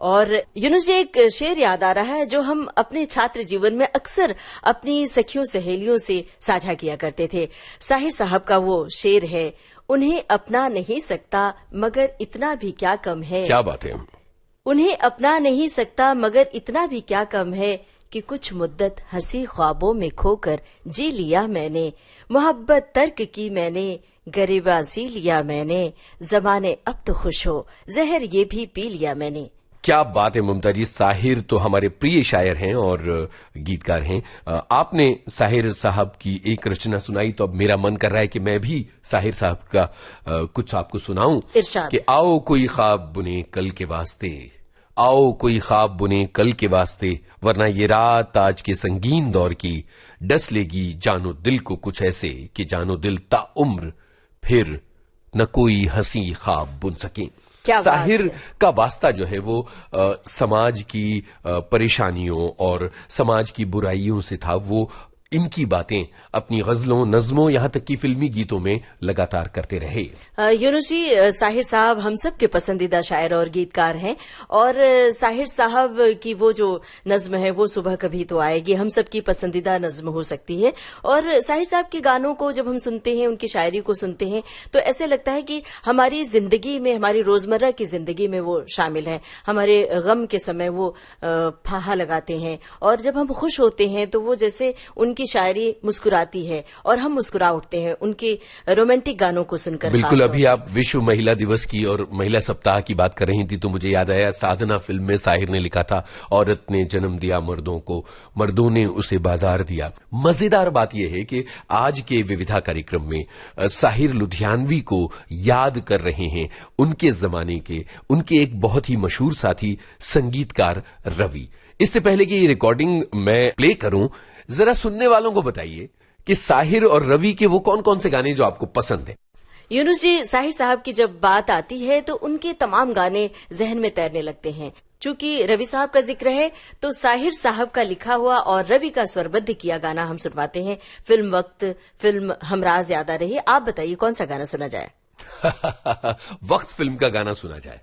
और यूनुस जी, एक शेर याद आ रहा है जो हम अपने छात्र जीवन में अक्सर अपनी सखियों सहेलियों से साझा किया करते थे। साहिर साहब का वो शेर है, उन्हें अपना नहीं सकता मगर इतना भी क्या कम है। क्या बात है। उन्हें अपना नहीं सकता मगर इतना भी क्या कम है कि कुछ मुद्दत हंसी ख्वाबों में खोकर जी लिया मैंने, मोहब्बत तर्क की मैंने, गरीबा सी लिया मैंने, जमाने अब तो खुश हो, जहर ये भी पी लिया मैंने। क्या बात है मुमता जी। साहिर तो हमारे प्रिय शायर हैं और गीतकार हैं। आपने साहिर साहब की एक रचना सुनाई तो अब मेरा मन कर रहा है कि मैं भी साहिर साहब का कुछ आपको सुनाऊं। इरशाद। कि आओ कोई ख्वाब बुने कल के वास्ते, आओ कोई ख्वाब बुने कल के वास्ते, वरना ये रात आज के संगीन दौर की डस लेगी जानो दिल को कुछ ऐसे कि जानो दिल ता उम्र फिर न कोई हंसी ख्वाब बुन सके। साहिर का वास्ता जो है वो समाज की परेशानियों और समाज की बुराइयों से था। वो इनकी बातें अपनी गजलों, नज्मों, यहाँ तक कि फिल्मी गीतों में लगातार करते रहे। यूनुस जी, साहिर साहब हम सब के पसंदीदा शायर और गीतकार हैं और साहिर साहब की वो जो नज्म है वो सुबह कभी तो आएगी हम सब की पसंदीदा नज्म हो सकती है। और साहिर साहब के गानों को जब हम सुनते हैं, उनकी शायरी को सुनते हैं तो ऐसे लगता है कि हमारी जिंदगी में, हमारी रोजमर्रा की जिंदगी में वो शामिल है। हमारे गम के समय वो फाहा लगाते हैं और जब हम खुश होते हैं तो वो जैसे उनकी शायरी मुस्कुराती है और हम मुस्कुरा उठते हैं उनके रोमांटिक गानों को सुनकर। बिल्कुल। अभी आप विश्व महिला दिवस की और महिला सप्ताह की बात कर रही थी तो मुझे याद आया, साधना फिल्म में साहिर ने लिखा था, औरत ने जन्म दिया मर्दों को, मर्दों ने उसे बाजार दिया। मजेदार बात यह है कि आज के विविधा कार्यक्रम में साहिर लुधियानवी को याद कर रहे हैं, उनके जमाने के, उनके एक बहुत ही मशहूर साथी संगीतकार रवि। इससे पहले कि ये रिकॉर्डिंग मैं प्ले करूं, जरा सुनने वालों को बताइए कि साहिर और रवि के वो कौन कौन से गाने जो आपको पसंद है। यूनुस जी, साहिर साहब की जब बात आती है तो उनके तमाम गाने जहन में तैरने लगते हैं। चूंकि रवि साहब का जिक्र है तो साहिर साहब का लिखा हुआ और रवि का स्वरबद्ध किया गाना हम सुनवाते हैं। फिल्म वक्त, फिल्म हमराज याद आ रही है। आप बताइए कौन सा गाना सुना जाए। वक्त फिल्म का गाना सुना जाए।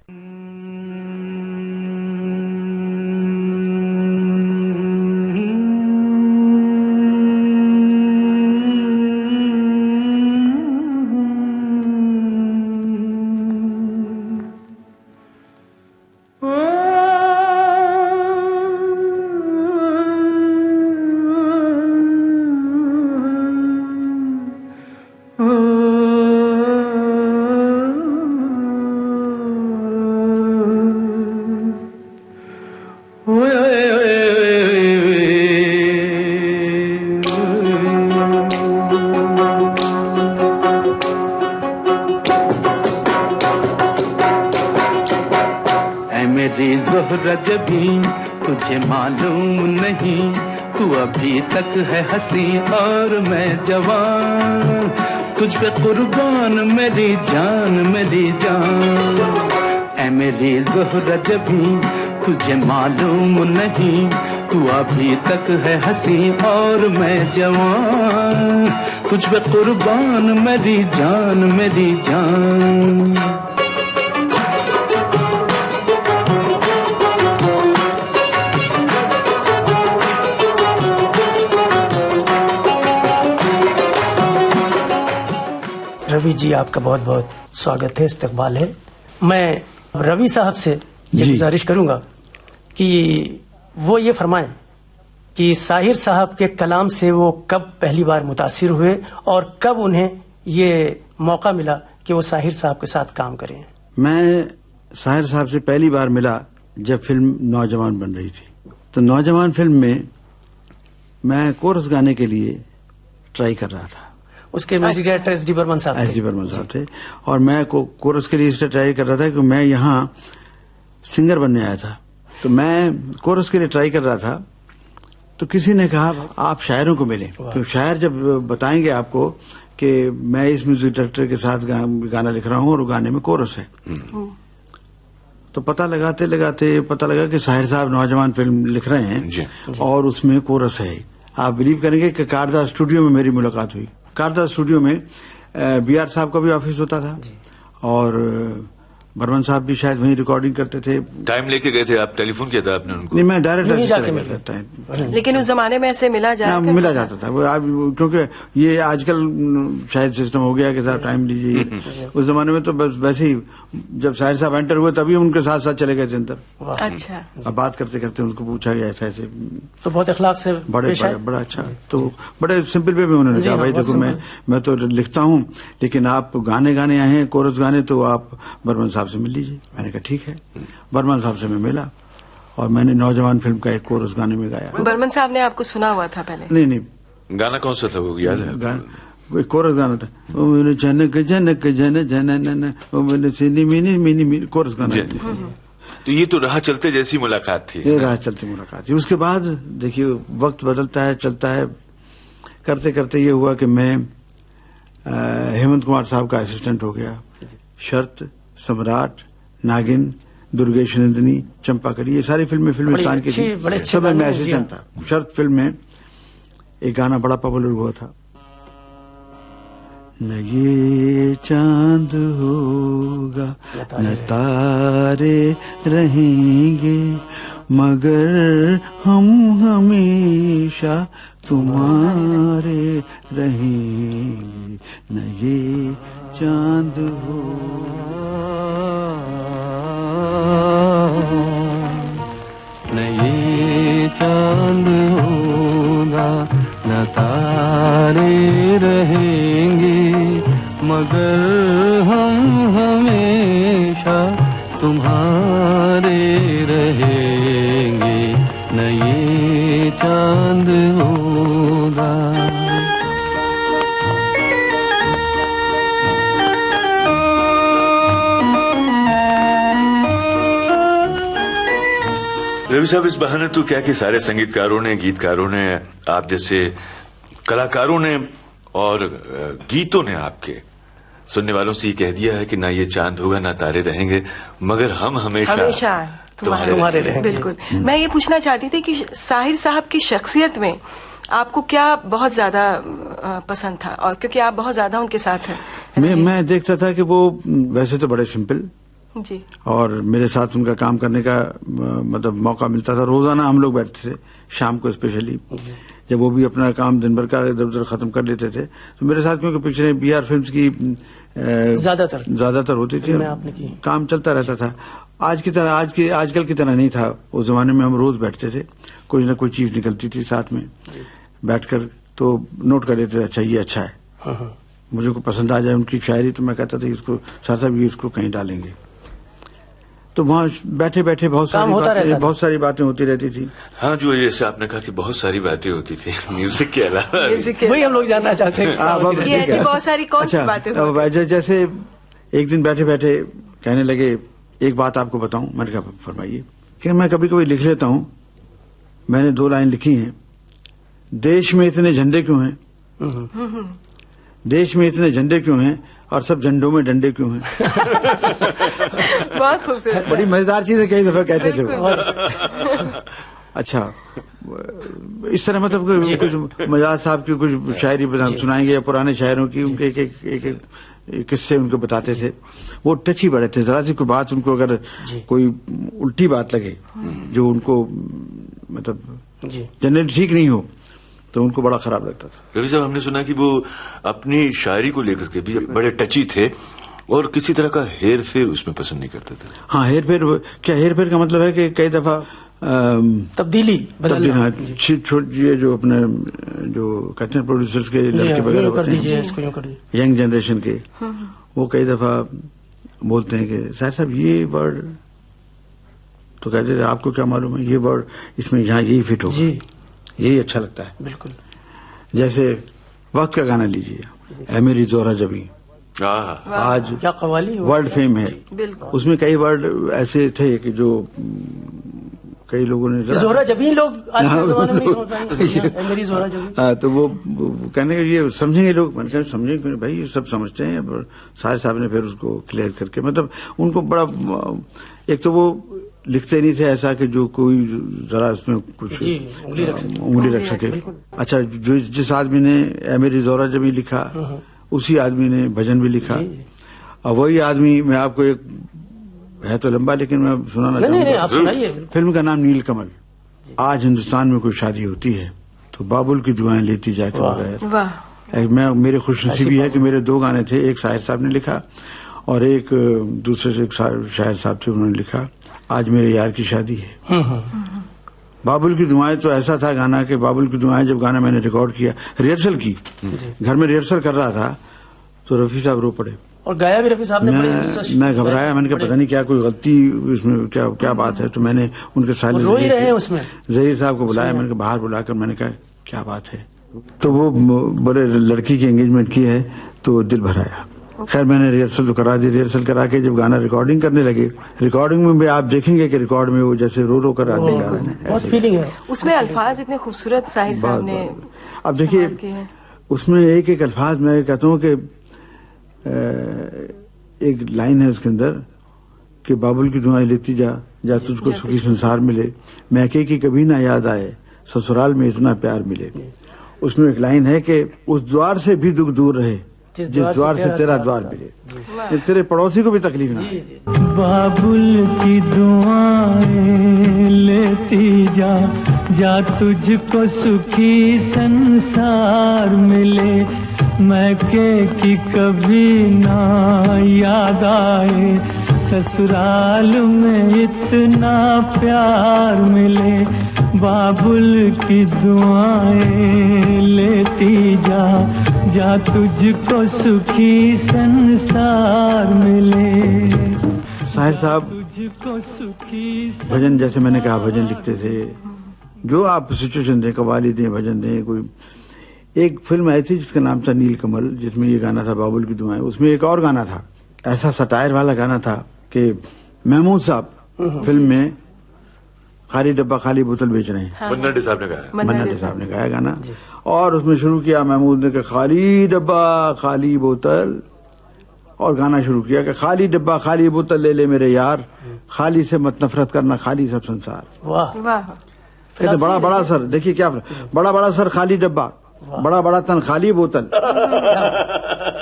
मेरी ज़ोहरा जबी तुझे मालूम नहीं, तू अभी तक है हंसी और मैं जवान, तुझ पे कुर्बान मेरी जान मेरी जान। ऐ मेरी ज़ोहरा जबी तुझे मालूम नहीं, तू अभी तक है हंसी और मैं जवान, तुझ पे कुर्बान मेरी जान मेरी जान। रवि जी, आपका बहुत बहुत स्वागत है, इस्तकबाल है। मैं रवि साहब से ये गुजारिश करूंगा कि वो ये फरमाएं कि साहिर साहब के कलाम से वो कब पहली बार मुतासिर हुए और कब उन्हें ये मौका मिला कि वो साहिर साहब के साथ काम करें। मैं साहिर साहब से पहली बार मिला जब फिल्म नौजवान बन रही थी। तो नौजवान फिल्म में मैं कोरस गाने के लिए ट्राई कर रहा था। उसके music director S D Burman साहब थे और मैं कोरस के लिए इसलिए ट्राई कर रहा था कि मैं यहाँ सिंगर बनने आया था। तो मैं कोरस के लिए ट्राई कर रहा था तो किसी ने कहा आप शायरों को मिलें, क्योंकि शायर जब बताएंगे आपको कि मैं इस म्यूजिक डायरेक्टर के साथ गाना लिख रहा हूँ और गाने में कोरस है। तो पता लगाते लगाते पता लगा कि साहिर साहब नौजवान फिल्म लिख रहे हैं और उसमें कोरस है। आप बिलीव करेंगे कि कारदा स्टूडियो में मेरी मुलाकात हुई। कारदा स्टूडियो में BR साहब का भी ऑफिस होता था और बर्मन साहब भी शायद वहीं रिकॉर्डिंग करते थे। टाइम लेके गए थे आप, टेलीफोन किया था आपने उनको? नहीं, मैं डायरेक्ट नहीं, जाके चला मिल गया था टाइम। लेकिन उस जमाने में ऐसे मिला हाँ, मिला जाता था वो क्योंकि ये आजकल शायद सिस्टम हो गया कि साहब टाइम लीजिए। उस जमाने में तो बस वैसे ही जब साहिर साहब एंटर हुए तभी उनके साथ साथ चले गए थे अंदर। अच्छा। अब बात करते करते उनको पूछा गया ऐसे ऐसे, तो बहुत अखलाक से पेश आए। बड़ा अच्छा, तो बड़े सिंपल वे में उन्होंने कहा भाई देखो मैं तो लिखता हूँ, लेकिन आप गाने आए हैं, कोरस गाने, तो आप बर्मन साहब से मिल लीजिए। मैंने कहा ठीक है। बर्मन साहब से मैं मिला और मैंने नौजवान फिल्म का एक कोरस गाने में गाया। बर्मन साहब ने आपको सुना हुआ था पहले? नहीं, गाना कौन सा था वो याद है? वो कोरस गाना था, ओ मेरे जनक जनक जन जन नन, ओ मेरे सिनी मिनी मिनी मिनी, कोरस गाना। तो ये तो राह चलते जैसी मुलाकात थी। ये राह चलती मुलाकात थी। उसके बाद देखिए वक्त बदलता है, चलता है, करते करते ये हुआ कि मैं हेमंत कुमार साहब का असिस्टेंट हो गया। शर्त, सम्राट, नागिन, दुर्गेश नंदिनी, चंपाकली, ये सारी फिल्में फिल्मिस्तान की थी, सब में मैं असिस्टेंट था। शर्त फिल्म में एक गाना बड़ा पॉपुलर हुआ था, न ये चांद होगा न तारे रहेंगे, मगर हम हमेशा तुम्हारे रहेंगे, न ये चांद न ये चांद होगा न तारे रहेंगे, मगर हम हमेशा तुम्हारे रहेंगे, न ये चांद होगा। रवि साहब, इस बहाने तो क्या कि सारे संगीतकारों ने, गीतकारों ने, आप जैसे कलाकारों ने और गीतों ने आपके सुनने वालों से ये कह दिया है कि ना ये चांद होगा ना तारे रहेंगे, मगर हम हमेशा तुम्हारे रहेंगे। बिल्कुल। मैं ये पूछना चाहती थी कि साहिर साहब की शख्सियत में आपको क्या बहुत ज्यादा पसंद था, और क्योंकि आप बहुत ज्यादा उनके साथ हैं। मैं देखता था कि वो वैसे तो बड़े सिंपल जी, और मेरे साथ उनका काम करने का मतलब मौका मिलता था। रोजाना हम लोग बैठते थे, शाम को स्पेशली, जब वो भी अपना काम दिन भर का इधर उधर खत्म कर लेते थे, तो मेरे साथ क्योंकि पिक्चरें बीआर फिल्म्स की ज्यादातर होती थी, काम चलता रहता था। आज की तरह आजकल की तरह नहीं था। उस जमाने में हम रोज बैठते थे, कोई ना कोई चीज निकलती थी साथ में बैठकर, तो नोट कर लेते थे, अच्छा ये अच्छा है, मुझे को पसंद आ जाए उनकी शायरी, तो मैं कहता था इसको साहब ये इसको कहीं डालेंगे। तो वहाँ बैठे बैठे बहुत सारी बातें होती रहती थी। हाँ, जो जैसे आपने कहा कि बहुत सारी बातें होती थी म्यूजिक के अलावा, वही हम लोग जानना चाहते हैं। ऐसी बहुत सारी कौन सी बातें होती? जैसे एक दिन बैठे बैठे कहने लगे, एक बात आपको बताऊं। मैंने कहा फरमाइए। कि मैं कभी कभी लिख लेता हूं, मैंने 2 लाइन लिखी हैं, देश में इतने झंडे क्यों हैं, देश में इतने झंडे क्यों हैं, और सब झंडों में डंडे क्यों हैं। बहुत खूबसूरत, बड़ी मजेदार चीज है, कई दफा कहते थे वो। अच्छा, इस तरह मतलब कुछ मजाज साहब की कुछ शायरी सुनाएंगे, या पुराने शायरों की उनके एक किस्से उनको बताते थे। वो टची बड़े थे, जरा सी कोई बात उनको अगर कोई उल्टी बात लगे जो उनको मतलब जनरली ठीक नहीं हो, तो उनको बड़ा खराब लगता था। रवि साहब, हमने सुना कि वो अपनी शायरी को लेकर के भी बड़े टची थे और किसी तरह का हेर फेर उसमें पसंद नहीं करते थे। हाँ, हेर फेर का मतलब है कि कई दफा तब्दीली ये जो अपने जो कहते हैं प्रोड्यूसर्स के लड़के वगैरह होते हैं, यंग जनरेशन के, वो कई दफा बोलते हैं कि साहब ये वर्ड, तो कहते थे आपको क्या मालूम है, ये वर्ड इसमें यहाँ यही फिट होगा, यही अच्छा लगता है। बिल्कुल। जैसे वक्त का गाना लीजिए, ऐ मेरी जोरा जबी, आज क्या कवाली वर्ल्ड फेम है। उसमें कई वर्ड ऐसे थे कि जो कई लोगों ने जोहरा जबी लोग आज के ज़माने में नहीं समझ पाएंगे, मेरी जोहरा जबी। तो वो कहने के ये समझेंगे लोग, मैंने कहा समझेंगे भाई, ये सब समझते हैं। साहिर साहब ने फिर उसको क्लियर करके, मतलब उनको बड़ा, एक तो वो लिखते नहीं थे ऐसा कि जो कोई जरा इसमें कुछ उंगली रख सके। अच्छा, जिस आदमी ने ऐ मेरी जोहरा जबी लिखा, उसी आदमी ने भजन भी लिखा, और वही आदमी, मैं आपको एक है तो लंबा, लेकिन मैं सुनाना नहीं चाहूंगा। आप सुनाइए। फिल्म का नाम नील कमल। आज हिंदुस्तान में कोई शादी होती है तो बाबुल की दुआएं लेती जाके बगैर। वाह। मैं मेरी खुशनसीबी है कि मेरे 2 गाने थे, एक साहिर साहब ने लिखा और एक दूसरे से एक शायर साहब थे, उन्होंने लिखा, आज मेरे यार की शादी है। बाबुल की दुआएं तो ऐसा था गाना कि बाबुल की दुआएं जब गाना मैंने रिकॉर्ड किया, रिहर्सल की, घर में रिहर्सल कर रहा था तो रफी साहब रो पड़े और गाया भी रफी साहब ने। मैं घबराया, मैंने कहा पता नहीं क्या कोई गलती इसमें क्या बात है, तो मैंने उनके साले रो ही रहे हैं उसमें। जहीर साहब को बुलाया, मैंने कहा बाहर बुलाकर मैंने कहा क्या बात है, तो वो बोले लड़की की एंगेजमेंट की है तो दिल भर आया। खैर मैंने रिहर्सल तो करा दी, रिहर्सल करा के जब गाना रिकॉर्डिंग करने लगे, रिकॉर्डिंग में भी आप देखेंगे कि रिकॉर्ड में वो जैसे रो रो कर आगे गा रहे हैं, बहुत फीलिंग है उसमें अल्फाज इतने खूबसूरत साहिर साहब ने। अब देखिए उसमें एक एक अल्फाज मैं कहता हूँ कि एक लाइन है उसके अंदर कि बाबुल की दुआएं लेती जा तुझको सुखी संसार मिले, मैके की कभी ना याद आए, ससुराल में इतना प्यार मिले। उसमें एक लाइन है कि उस द्वार से भी दुख दूर रहे जिस द्वार से तेरा द्वार मिले, तेरे पड़ोसी को भी तकलीफ ना आए। बाबुल की दुआएं लेती जा तुझको सुखी संसार मिले, मैके की कभी ना याद आए, ससुराल में इतना प्यार मिले, बाबुल की दुआएं लेती जा तुझको सुखी संसार मिले। साहिर साहब भजन, जैसे मैंने कहा, भजन लिखते थे, जो आप सिचुएशन दें, कव्वाली दें, भजन दें। कोई एक फिल्म आई थी जिसका नाम था नील कमल, जिसमें ये गाना था बाबुल की दुआएं। उसमें एक और गाना था, ऐसा सटायर वाला गाना था कि महमूद साहब फिल्म में खाली डब्बा खाली बोतल बेच रहे हैं। मन्ना डे साहब ने गाया, मन्ना डे साहब ने गाया गाना, और उसमें शुरू किया महमूद ने कि खाली डब्बा खाली बोतल, और गाना शुरू किया कि खाली डब्बा खाली बोतल ले ले मेरे यार, खाली से मत नफरत करना, खाली सब संसार। वाह वाह। कहते बड़ा बड़ा सर, देखिए क्या बड़ा बड़ा सर खाली डब्बा, बड़ा बड़ा तन खाली बोतल।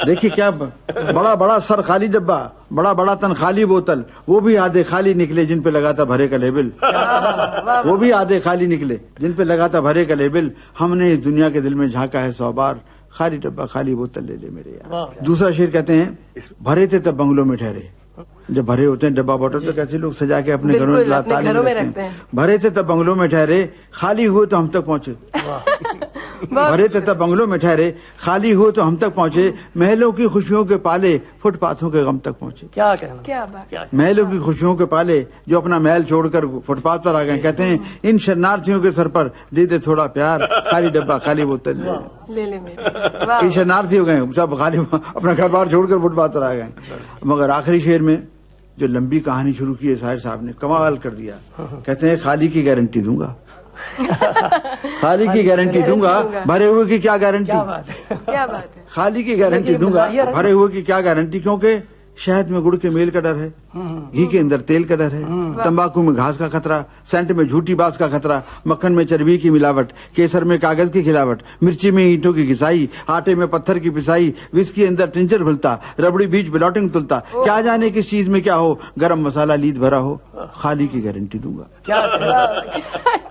देखिए क्या बड़ा बड़ा सर खाली डब्बा, बड़ा बड़ा तन खाली बोतल, वो भी आधे खाली निकले जिन पे लगा था भरे का लेबल। वो भी आधे खाली निकले जिन पे लगा था भरे का लेबल, हमने इस दुनिया के दिल में झांका है 100 बार, खाली डब्बा खाली बोतल ले ले मेरे यार। दूसरा शेर कहते हैं, भरे थे तब बंगलों में ठहरे, जब भरे होते हैं डब्बा बोतल तो कैसे लोग सजा के अपने घरों में रखते हैं। भरे थे तब बंगलों में ठहरे, खाली हुए तो हम तक पहुंचे। भरे थे तब बंगलों में ठहरे, खाली हुए तो हम तक पहुंचे, महलों की खुशियों के पाले फुटपाथों के गम तक पहुंचे। क्या कहना, क्या बात। महलों की खुशियों के पाले जो अपना महल छोड़कर फुटपाथ पर आ गए, कहते हैं इन शरणार्थियों के सर पर दे दे थोड़ा प्यार, खाली डब्बा खाली बोतल ले ले मेरे। ये शरणार्थी हो गए सब, खाली अपना घर बार छोड़कर फुटपाथ पर आ गए। मगर आखिरी शेर में जो लंबी कहानी शुरू की है साहिर साहब ने, कमाल कर दिया। कहते हैं खाली की गारंटी दूंगा, खाली की गारंटी दूंगा, भरे हुए की क्या गारंटी। क्या बात है। खाली की गारंटी दूंगा, भरे हुए की क्या गारंटी, क्योंकि शहद में गुड़ के मेल का डर है, घी के अंदर तेल का डर है, तंबाकू में घास का खतरा, सेंट में झूठी बात का खतरा, मक्खन में चर्बी की मिलावट, केसर में कागज की खिलावट, मिर्ची में ईंटों की घिसाई, आटे में पत्थर की पिसाई, विस्की अंदर टिंचर घुलता, रबड़ी बीच ब्लॉटिंग तुलता, क्या जाने किस चीज में क्या हो, गरम मसाला लीद भरा हो, खाली की गारंटी दूंगा।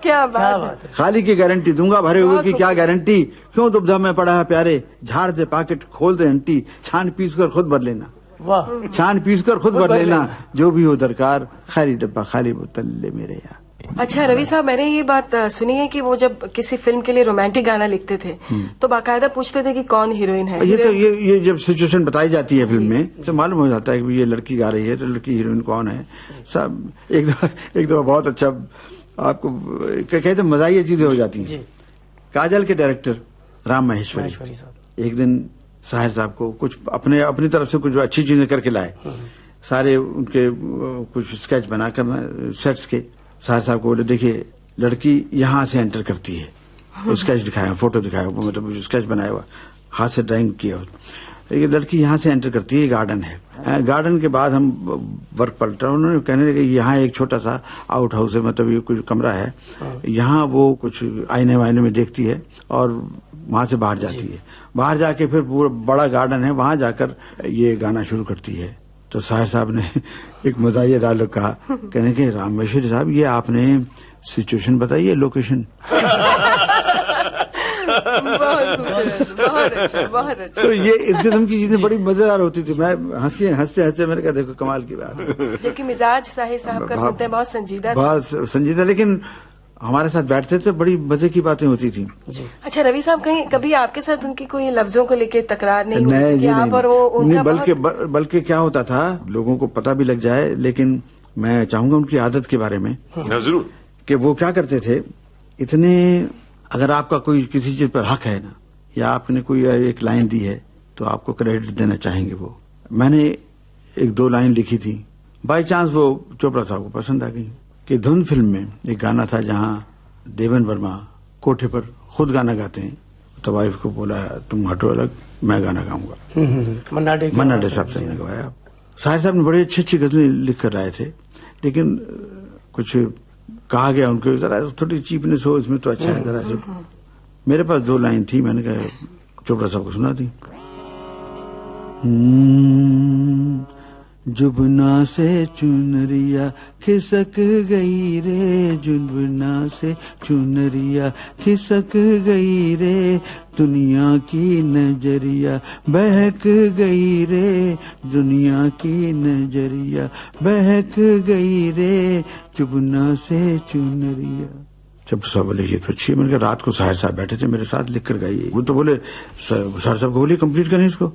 क्या बात है। खाली की गारंटी दूंगा, भरे हुए की क्या गारंटी, क्यों दुबधा में पड़ा है प्यारे, झाड़ दे पाकेट खोल दे अंटी, छान पीस कर खुद भर लेना। वाह, छान पीस कर खुद भर लेना, जो भी हो दरकार, खाली डब्बा खाली बोतल ले मेरे यार। अच्छा रवि साहब, मैंने ये बात सुनी है कि वो जब किसी फिल्म के लिए रोमांटिक गाना लिखते थे तो बाकायदा पूछते थे कि कौन हीरोइन है। ये जब सिचुएशन बताई जाती है फिल्म में तो मालूम हो जाता है कि ये लड़की गा रही है तो लड़की हीरोइन कौन है। सब एक दफा बहुत अच्छा आपको कहते मजाइया चीजें हो जाती हैं। काजल के डायरेक्टर राम महेश्वरी एक दिन साहिर साहब को कुछ अपनी तरफ से कुछ अच्छी चीजें करके लाए, सारे उनके कुछ स्केच बनाकर सेट्स के। साहिर साहब को बोले देखिए लड़की यहाँ से एंटर करती है, स्केच दिखाया, फोटो दिखाया, मतलब स्केच बनाया हुआ, हाथ से ड्राइंग किया। ये लड़की यहाँ से एंटर करती है, गार्डन है, गार्डन के बाद हम वर्क पलटा, उन्होंने कहने लगे यहाँ एक छोटा सा आउट हाउस है, मतलब ये कुछ कमरा है, यहाँ वो कुछ आईने वाईने में देखती है और वहां से बाहर जाती है, बाहर जाके फिर पूरा बड़ा गार्डन है, वहां जाकर ये गाना शुरू करती है, तो साहिर साहब ने एक मजाहिया डायलॉग कहा, कहने के रामेश्वरी साहब ये आपने सिचुएशन बताई है, लोकेशन। बहुत अच्छा। तो ये इस किस्म की चीजें बड़ी मजेदार होती थी। मैं हंसते हंसते मैंने कहा देखो कमाल की बात है। जबकि मिजाज साहिर साहब का सुनते हैं बहुत संजीदा था। बहुत संजीदा, लेकिन हमारे साथ बैठते थे, बड़ी मजे की बातें होती थी। अच्छा रवि साहब, कहीं कभी आपके साथ उनकी कोई लफ्जों को लेके तकरार नहीं हुई नहीं, कि ये आप नहीं, और वो उनका नहीं, बल्कि क्या होता था, लोगों को पता भी लग जाए, लेकिन मैं चाहूंगा उनकी आदत के बारे में जरूर कि वो क्या करते थे। इतने, अगर आपका कोई किसी चीज पर हक है ना, या आपने कोई एक लाइन दी है तो आपको क्रेडिट देना चाहेंगे। वो मैंने 1-2 लाइन लिखी थी, बाय चांस वो चोपड़ा साहब को पसंद आ गई। कि धुन फिल्म में एक गाना था जहां देवन वर्मा कोठे पर खुद गाना गाते हैं, तो वाइफ को बोला तुम हटो अलग, मैं गाना गाऊंगा। मन्ना डे साहब से मैंने गवाया। साहिर साहब ने बड़ी अच्छी अच्छी गजलें लिख कर आए थे, लेकिन कुछ कहा गया उनको, जरा थोड़ी चीपनेस हो इसमें तो अच्छा है जरा से। मेरे पास 2 लाइन थी, मैंने कहा चोपड़ा साहब को सुना दी। जुबना से चुनरिया खिसक गई रे, जुबना से चुनरिया खिसक गई रे, दुनिया की नजरिया बहक गई रे, दुनिया की नजरिया बहक गई रे, जुबना से चुनरिया। जब साहब बोले ये तो अच्छी है। मैंने कहा रात को साहिर साहब बैठे थे मेरे साथ, लिख कर गाइए। वो तो बोले साहिर साहब को बोलिए कंप्लीट करें इसको।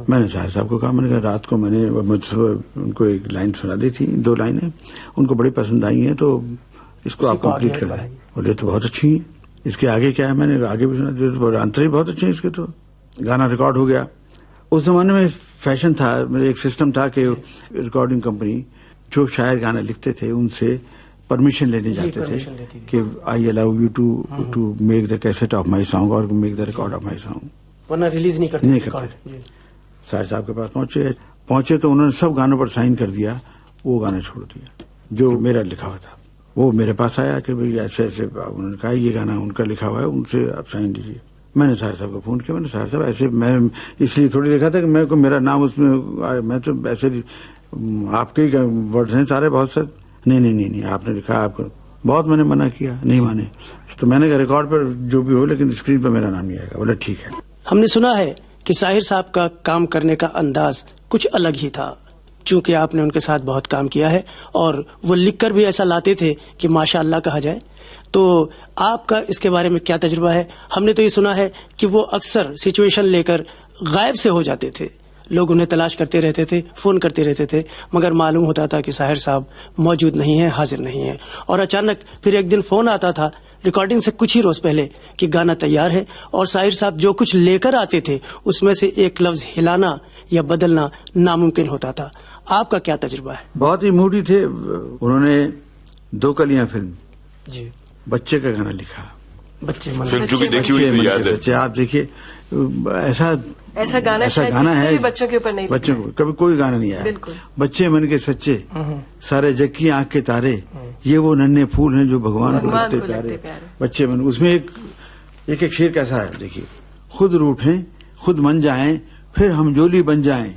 मैंने साहिर साहब को कहा, मैंने कहा रात को मैंने उनको 1 लाइन सुना दी थी, 2 लाइनें उनको बड़ी पसंद आई हैं, तो इसको आप कंप्लीट कर दें। बोले तो बहुत अच्छी है, इसके आगे क्या है, मैंने आगे भी सुना दिया, अंतर ही बहुत अच्छे हैं इसके। तो गाना रिकॉर्ड हो गया। उस जमाने में फैशन था, मेरे एक सिस्टम था कि रिकॉर्डिंग कंपनी जो शायर गाना लिखते थे उनसे परमिशन लेने जाते थे कि I allow you to make the cassette of my song और make the record of my song, वरना रिलीज नहीं करते। साहिर साहब के पास पहुंचे तो उन्होंने सब गानों पर साइन कर दिया, वो गाना छोड़ दिया जो मेरा लिखा हुआ था। वो मेरे पास आया कि भाई ऐसे ऐसे, उन्होंने कहा ये गाना उनका लिखा हुआ है, उनसे आप साइन लीजिए। मैंने साहिर साहब को फोन किया, मैंने साहिर साहब ऐसे, मैं इसलिए थोड़ी लिखा था कि मेरे को मेरा नाम उसमें, मैं तो ऐसे आपके ही वर्ड्स हैं सारे बहुत से। नहीं आपने लिखा, आपको बहुत मैंने मना किया, नहीं माने। तो मैंने कहा रिकॉर्ड पर जो भी हो, लेकिन स्क्रीन पर मेरा नाम नहीं आएगा। बोला ठीक है। हमने सुना है कि साहिर साहब का काम करने का अंदाज कुछ अलग ही था, चूंकि आपने उनके साथ बहुत काम किया है और वो लिखकर भी ऐसा लाते थे कि माशाअल्लाह कहा जाए। तो आपका इसके बारे में क्या तजुर्बा है? हमने तो ये सुना है कि वो अक्सर सिचुएशन लेकर गायब से हो जाते थे, लोग उन्हें तलाश करते रहते थे, फोन करते रहते थे, मगर मालूम होता था कि साहिर साहब मौजूद नहीं है, हाजिर नहीं है। और अचानक फिर एक दिन फोन आता था रिकॉर्डिंग से कुछ ही रोज पहले कि गाना तैयार है, और साहिर साहब जो कुछ लेकर आते थे उसमें से एक लफ्ज हिलाना या बदलना नामुमकिन होता था। आपका क्या तजुर्बा है? बहुत ही मूडी थे। उन्होंने 2 कलियां फिल्म जी, बच्चे का गाना लिखा, फिल्म जो भी देखी हुई तो याद है। आप देखिए ऐसा गाना है बच्चों के ऊपर नहीं, बच्चों को कभी कोई गाना नहीं आया। बच्चे मन के सच्चे, सारे जग की आंख के तारे, ये वो नन्हे फूल हैं जो भगवान को लगते प्यारे। बच्चे मन, उसमें एक शेर कैसा है देखिए, खुद रूठें खुद मन जाएं फिर हम जोली बन जाएं,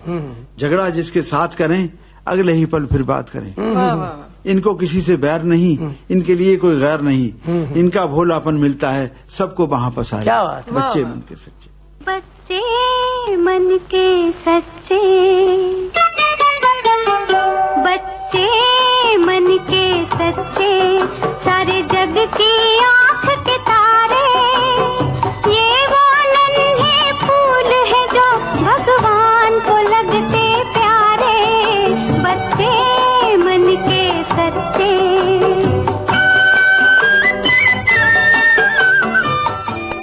झगड़ा जिसके साथ करें अगले ही पल फिर बात करें, इनको किसी से बैर नहीं, इनके लिए कोई गैर नहीं, इनका भोलापन मिलता है सबको वहां पसारे। क्या बात है? बच्चे मन के सच्चे, बच्चे मन के सच्चे, बच्चे मन के सच्चे, सारे जग की आंख के तारे, ये वो नन्हे फूल है जो भगवान को लगते प्यारे, बच्चे मन के सच्चे।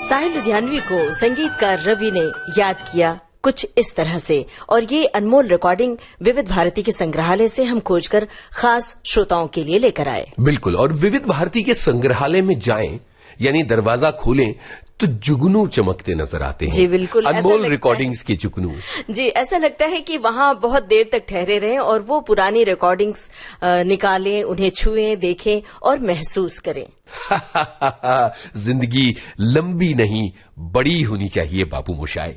साहिर लुधियानवी को संगीतकार रवि ने याद किया कुछ इस तरह से, और ये अनमोल रिकॉर्डिंग विविध भारती के संग्रहालय से हम खोजकर खास श्रोताओं के लिए लेकर आए। बिल्कुल, और विविध भारती के संग्रहालय में जाएं, यानी दरवाजा खोलें तो जुगनू चमकते नजर आते हैं। जी बिल्कुल, अनमोल रिकॉर्डिंग्स के जुगनू। जी, ऐसा लगता है कि वहां बहुत देर तक ठहरे रहें और वो पुरानी रिकॉर्डिंग्स निकालें, उन्हें छुएं, देखें और महसूस करें। जिंदगी लंबी नहीं बड़ी होनी चाहिए बाबू मोशाय।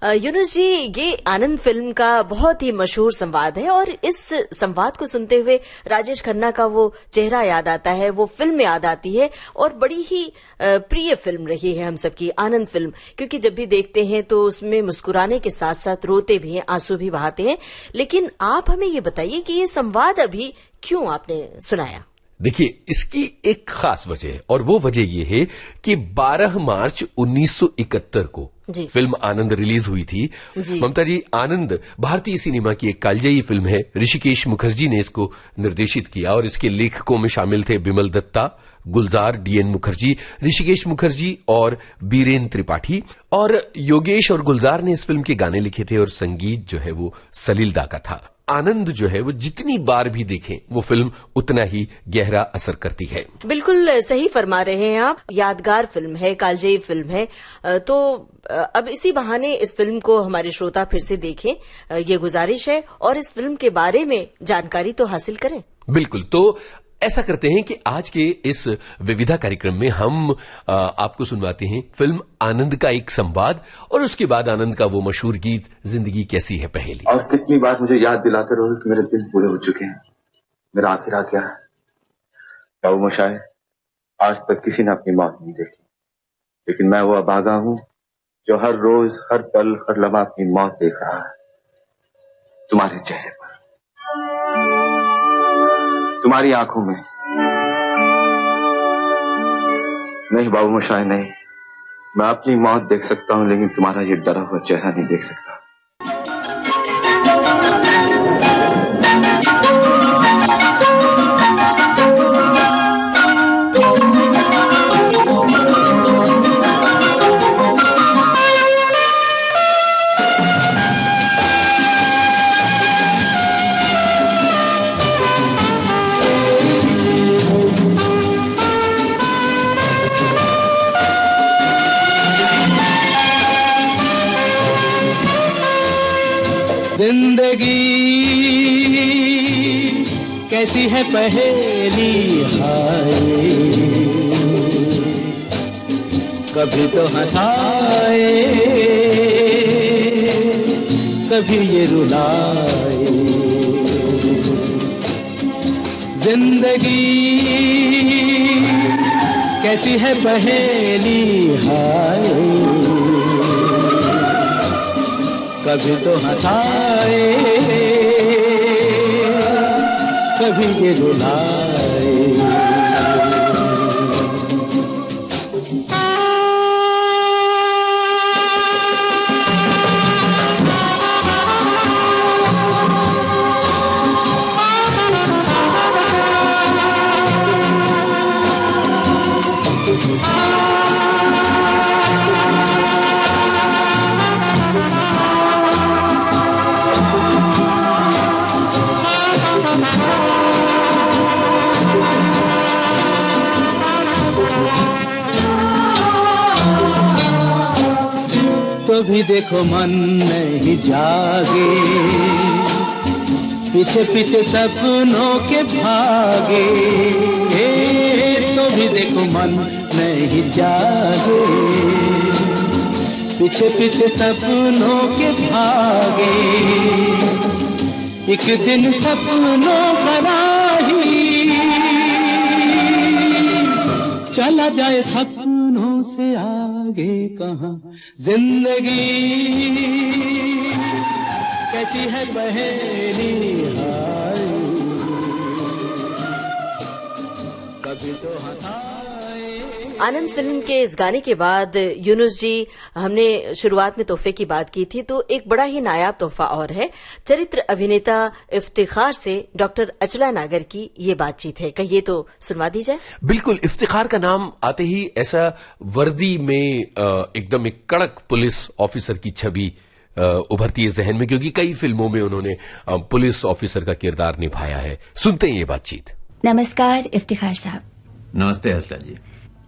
यूनुस जी, ये आनंद फिल्म का बहुत ही मशहूर संवाद है और इस संवाद को सुनते हुए राजेश खन्ना का वो चेहरा याद आता है, वो फिल्म याद आती है और बड़ी ही प्रिय फिल्म रही है हम सबकी आनंद फिल्म, क्योंकि जब भी देखते हैं तो उसमें मुस्कुराने के साथ साथ रोते भी हैं, आंसू भी बहाते हैं। लेकिन आप हमें ये बताइए कि ये संवाद अभी क्यों आपने सुनाया? देखिए, इसकी एक खास वजह है और वो वजह ये है कि 12 मार्च 1971 को जी। फिल्म आनंद रिलीज हुई थी। ममता जी, आनंद भारतीय सिनेमा की एक कालजयी फिल्म है। ऋषिकेश मुखर्जी ने इसको निर्देशित किया और इसके लेखकों में शामिल थे बिमल दत्ता, गुलजार, डीएन मुखर्जी, ऋषिकेश मुखर्जी और बीरेन त्रिपाठी। और योगेश और गुलजार ने इस फिल्म के गाने लिखे थे और संगीत जो है वो सलील दा का था। आनंद जो है वो जितनी बार भी देखें वो फिल्म उतना ही गहरा असर करती है। बिल्कुल सही फरमा रहे हैं आप। यादगार फिल्म है, कालजयी फिल्म है, तो अब इसी बहाने इस फिल्म को हमारे श्रोता फिर से देखें, ये गुजारिश है, और इस फिल्म के बारे में जानकारी तो हासिल करें। बिल्कुल, तो ऐसा करते हैं कि आज के इस विविधा कार्यक्रम में हम आपको सुनवाते हैं फिल्म आनंद का एक संवाद और उसके बाद आनंद का वो मशहूर गीत जिंदगी कैसी है पहेली। और कितनी बार मुझे याद दिलाते रहो कि मेरे दिल पूरे हो चुके हैं, मेरा आखिर आ गया है। बाबू मोशाय, आज तक किसी ने अपनी मौत नहीं देखी, लेकिन मैं वो अभागा हूं जो हर रोज, हर पल, हर लम्हा अपनी मौत देख रहा है। तुम्हारे चेहरे पर, तुम्हारी आंखों में। नहीं बाबू मोशाय, नहीं, मैं अपनी मौत देख सकता हूं, लेकिन तुम्हारा ये डरा हुआ चेहरा नहीं देख सकता। जिंदगी कैसी है पहेली, हाय कभी तो हंसाए, कभी ये रुलाए। जिंदगी कैसी है पहेली, हाय कभी तो हंसाए, कभी ये रुलाए। तो भी देखो मन नहीं जागे, पीछे पीछे सपनों के भागे। तो भी देखो मन नहीं जागे, पीछे पीछे सपनों के भागे। एक दिन सपनों का राही चला जाए सपनों से आगे कहाँ। जिंदगी कैसी है पहेली, हाय कभी तो हंसाए। आनंद फिल्म के इस गाने के बाद यूनुस जी, हमने शुरुआत में तोहफे की बात की थी, तो एक बड़ा ही नायाब तोहफा और है। चरित्र अभिनेता इफ्तिखार से डॉक्टर अचला नागर की ये बातचीत है, कहिए तो सुनवा दी जाए। बिल्कुल, इफ्तिखार का नाम आते ही ऐसा वर्दी में एकदम एक कड़क पुलिस ऑफिसर की छवि उभरती है जहन में, क्योंकि कई फिल्मों में उन्होंने पुलिस ऑफिसर का किरदार निभाया है। सुनते हैं ये बातचीत। नमस्कार इफ्तिखार साहब। नमस्ते हसला जी।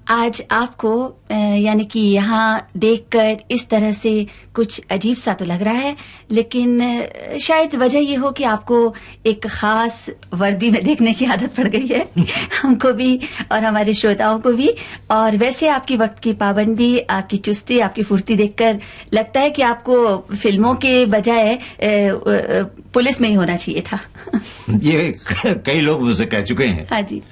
आज आपको यानी कि यहाँ देखकर इस तरह से कुछ अजीब सा तो लग रहा है, लेकिन शायद वजह ये हो कि आपको एक खास वर्दी में देखने की आदत पड़ गई है हमको भी और हमारे श्रोताओं को भी। और वैसे आपकी वक्त की पाबंदी, आपकी चुस्ती, आपकी फुर्ती देखकर लगता है कि आपको फिल्मों के बजाय पुलिस में ही होना चाहिए था। ये कई लोग मुझसे कह चुके हैं। हाँ जी।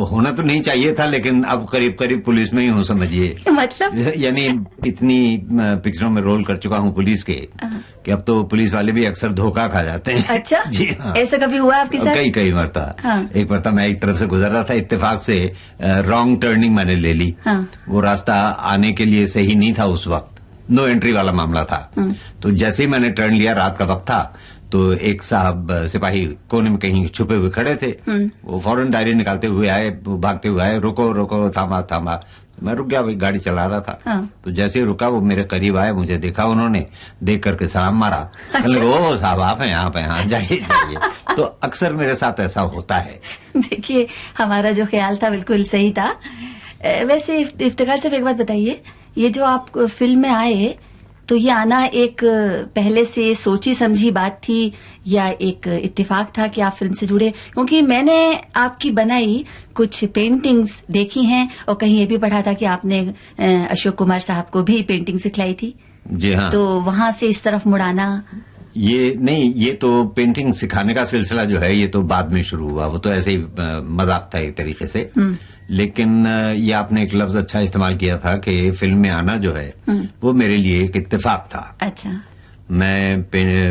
होना तो नहीं चाहिए था, लेकिन अब करीब करीब पुलिस में ही हूँ, समझिए। मतलब यानी इतनी पिक्चरों में रोल कर चुका हूँ पुलिस के कि अब तो पुलिस वाले भी अक्सर धोखा खा जाते हैं। अच्छा जी हाँ, ऐसा कभी हुआ आपके साथ? कई मरता। हाँ। एक मरता मैं एक तरफ से गुजर रहा था, इत्तेफाक से रॉन्ग टर्निंग मैंने ले ली। हाँ। वो रास्ता आने के लिए सही नहीं था उस वक्त, नो एंट्री वाला मामला था। तो जैसे ही मैंने टर्न लिया, रात का वक्त था, तो एक साहब सिपाही कोने में कहीं छुपे हुए खड़े थे। वो फौरन डायरी निकालते हुए आए, भागते हुए आए, रुको रुको, थामा थामा। मैं रुक गया, भाई गाड़ी चला रहा था। हाँ। तो जैसे ही रुका वो मेरे करीब आए, मुझे देखा उन्होंने, देख करके सलाम मारा। अच्छा। ओ साहब आप हैं यहाँ पे, हाँ जाइए जाइए। तो अक्सर मेरे साथ ऐसा होता है। देखिए हमारा जो ख्याल था बिल्कुल सही था। वैसे इफ्तिखार साहब एक बात बताइए, ये जो आप फिल्म में आए तो ये आना एक पहले से सोची समझी बात थी या एक इत्तेफाक था कि आप फिल्म से जुड़े? क्योंकि मैंने आपकी बनाई कुछ पेंटिंग्स देखी हैं और कहीं ये भी पढ़ा था कि आपने अशोक कुमार साहब को भी पेंटिंग सिखलाई थी। जी हाँ। तो वहां से इस तरफ मुड़ाना? ये नहीं, ये तो पेंटिंग सिखाने का सिलसिला जो है ये तो बाद में शुरू हुआ। वो तो ऐसे ही मजाक था एक तरीके से। लेकिन ये आपने एक लफ्ज अच्छा इस्तेमाल किया था कि फिल्म में आना जो है वो मेरे लिए एक इत्तेफाक था। अच्छा। मैं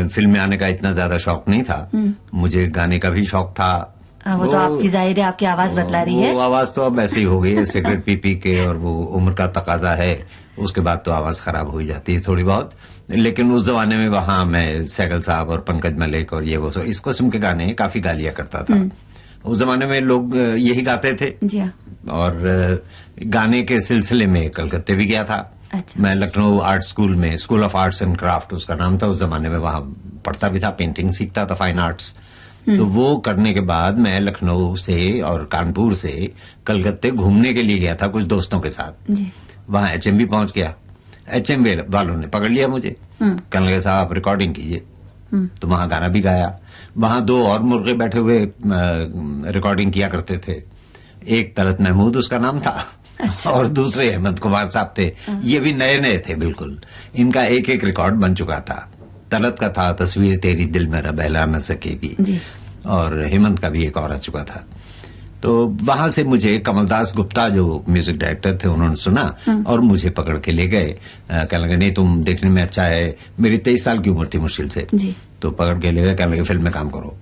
फिल्म में आने का इतना ज्यादा शौक नहीं था, मुझे गाने का भी शौक था। वो तो आपकी जाहिर है आपकी आवाज बतला रही है। वो आवाज तो अब ऐसे ही हो गई है, सिगरेट पी पी के, और वो उम्र का तकाजा है, उसके बाद तो आवाज खराब हो ही जाती है थोड़ी बहुत। लेकिन उस जमाने में वहां मैं सैगल साहब और पंकज मलिक और ये वो इस किस्म के गाने काफी गा लिया करता था। उस जमाने में लोग यही गाते थे। जी हाँ। और गाने के सिलसिले में कलकत्ते भी गया था। अच्छा। मैं लखनऊ आर्ट स्कूल में, school of arts and craft उसका नाम था उस जमाने में, वहां पढ़ता भी था, पेंटिंग सीखता था, फाइन आर्ट्स। तो वो करने के बाद मैं लखनऊ से और कानपुर से कलकत्ते घूमने के लिए गया था कुछ दोस्तों के साथ। वहां HMV पहुंच गया। HMV वालों ने पकड़ लिया मुझे, कहने लगे साहब आप रिकॉर्डिंग कीजिए। तो वहां गाना भी गाया। वहां दो और मुर्गे बैठे हुए रिकॉर्डिंग किया करते थे, एक तलत महमूद उसका नाम था। अच्छा। और दूसरे हेमंत कुमार साहब थे। ये भी नए नए थे बिल्कुल। इनका एक एक रिकॉर्ड बन चुका था। तलत का था तस्वीर तेरी दिल मेरा बहला न सकेगी, और हेमंत का भी एक और आ चुका था। तो वहां से मुझे कमलदास गुप्ता जो म्यूजिक डायरेक्टर थे उन्होंने सुना और मुझे पकड़ के ले गए। कहने लगे नहीं तुम देखने में अच्छा है। मेरी 23 साल की उम्र थी मुश्किल से। तो पकड़ के ले गए, कहने लगे फिल्म में काम करो।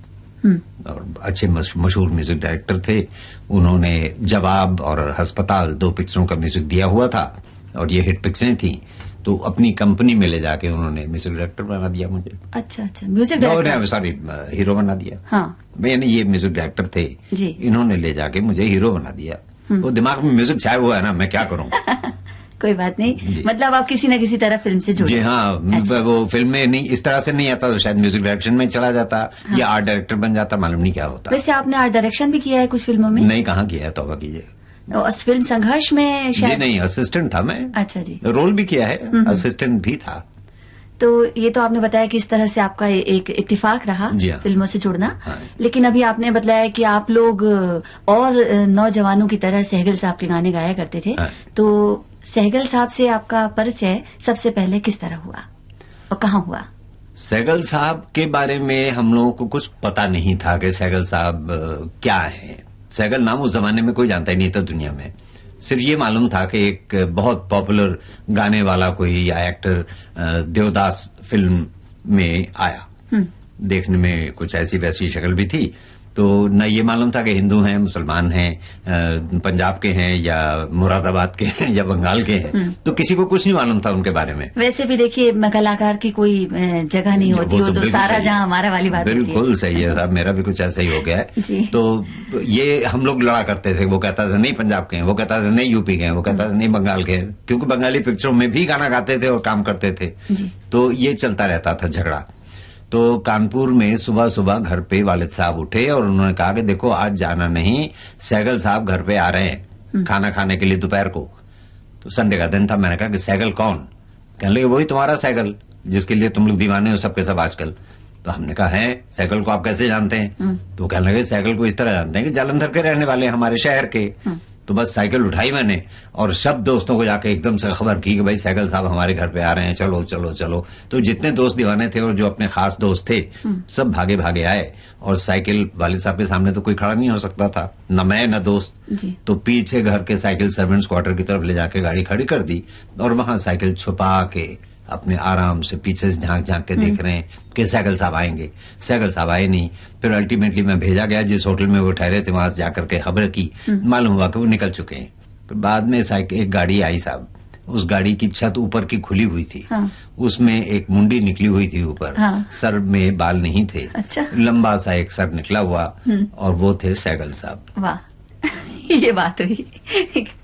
और अच्छे मशहूर म्यूजिक डायरेक्टर थे। उन्होंने जवाब और अस्पताल 2 पिक्चरों का म्यूजिक दिया हुआ था और ये हिट पिक्चरें थी। तो अपनी कंपनी में ले जाके उन्होंने म्यूजिक डायरेक्टर बना दिया मुझे। अच्छा अच्छा, म्यूजिक डायरेक्टर, सॉरी हीरो बना दिया। हाँ। मैंने ये म्यूजिक डायरेक्टर थे जी। इन्होंने ले जाके मुझे हीरो बना दिया। वो दिमाग में म्यूजिक छाया हुआ है ना, मैं क्या करूं। कोई बात नहीं, मतलब आप किसी न किसी तरह फिल्म से जुड़े। जी हाँ। अच्छा। वो फिल्म में नहीं इस तरह से नहीं आता तो शायद म्यूजिक डायरेक्शन में चला जाता। हाँ। या आर्ट डायरेक्टर बन जाता, मालूम नहीं क्या होता। वैसे आपने आर्ट डायरेक्शन भी किया है कुछ फिल्मों में? नहीं, कहाँ किया है, तौबा कीजिए। फिल्म संघर्ष में शायद? जी नहीं, असिस्टेंट था मैं। अच्छा जी। रोल भी किया है, असिस्टेंट भी था। तो ये तो आपने बताया कि इस तरह से आपका एक इत्तेफाक रहा फिल्मों से जुड़ना। हाँ। लेकिन अभी आपने बताया कि आप लोग और नौजवानों की तरह सहगल साहब के गाने गाया करते थे। हाँ। तो सहगल साहब से आपका परिचय सबसे पहले किस तरह हुआ और कहाँ हुआ? सहगल साहब के बारे में हम लोगों को कुछ पता नहीं था कि सहगल साहब क्या है। सहगल नाम उस जमाने में कोई जानता ही नहीं था दुनिया में। सिर्फ ये मालूम था कि एक बहुत पॉपुलर गाने वाला कोई या एक्टर देवदास फिल्म में आया। देखने में कुछ ऐसी वैसी शक्ल भी थी। तो न ये मालूम था कि हिंदू हैं, मुसलमान हैं, पंजाब के हैं या मुरादाबाद के हैं या बंगाल के हैं। तो किसी को कुछ नहीं मालूम था उनके बारे में। वैसे भी देखिए कलाकार की कोई जगह नहीं होती, वो तो सारा जहां हमारा वाली बात होती है। बिल्कुल सही है साहब, मेरा भी कुछ ऐसा ही हो गया है। तो ये हम लोग लड़ा करते थे। वो कहता था नहीं पंजाब के हैं, वो कहता था नहीं यूपी के हैं, वो कहता था नहीं बंगाल के हैं, क्योंकि बंगाली पिक्चरों में भी गाना गाते थे और काम करते थे। तो ये चलता रहता था झगड़ा। तो कानपुर में सुबह सुबह घर पे वालिद साहब उठे और उन्होंने कहा कि देखो आज जाना नहीं, सहगल साहब घर पे आ रहे हैं। खाना खाने के लिए दोपहर को। तो संडे का दिन था, मैंने कहा कि साइकिल कौन? कहने लगे वही तुम्हारा साइकिल जिसके लिए तुम लोग दीवाने हो सबके सब आजकल। तो हमने कहा है साइकिल को आप कैसे जानते हैं? तो कहने लगे साइकिल को इस तरह जानते हैं कि जालंधर के रहने वाले हमारे शहर के। तो बस साइकिल उठाई मैंने और सब दोस्तों को जाके एकदम से खबर की कि भाई साइकिल साहब हमारे घर पे आ रहे हैं, चलो चलो चलो। तो जितने दोस्त दीवाने थे और जो अपने खास दोस्त थे सब भागे भागे आए और साइकिल वाले साहब के सामने तो कोई खड़ा नहीं हो सकता था, न मैं न दोस्त। तो पीछे घर के साइकिल सर्वेंट्स क्वार्टर की तरफ ले जाके गाड़ी खड़ी कर दी और वहां साइकिल छुपा के अपने आराम से पीछे से झांक झांक के देख रहे हैं कि साइकिल साहब आएंगे। साइकिल साहब आए नहीं। फिर अल्टीमेटली मैं भेजा गया जिस होटल में वो ठहरे थे, वहां से जाकर के खबर की, मालूम हुआ कि वो निकल चुके हैं। फिर बाद में साइकिल एक गाड़ी आई साहब, उस गाड़ी की छत ऊपर की खुली हुई थी। उसमें एक मुंडी निकली हुई थी ऊपर। सर में बाल नहीं थे। अच्छा। लंबा सा एक सर निकला हुआ और वो थे साइकिल साहब। वाह ये बात हुई,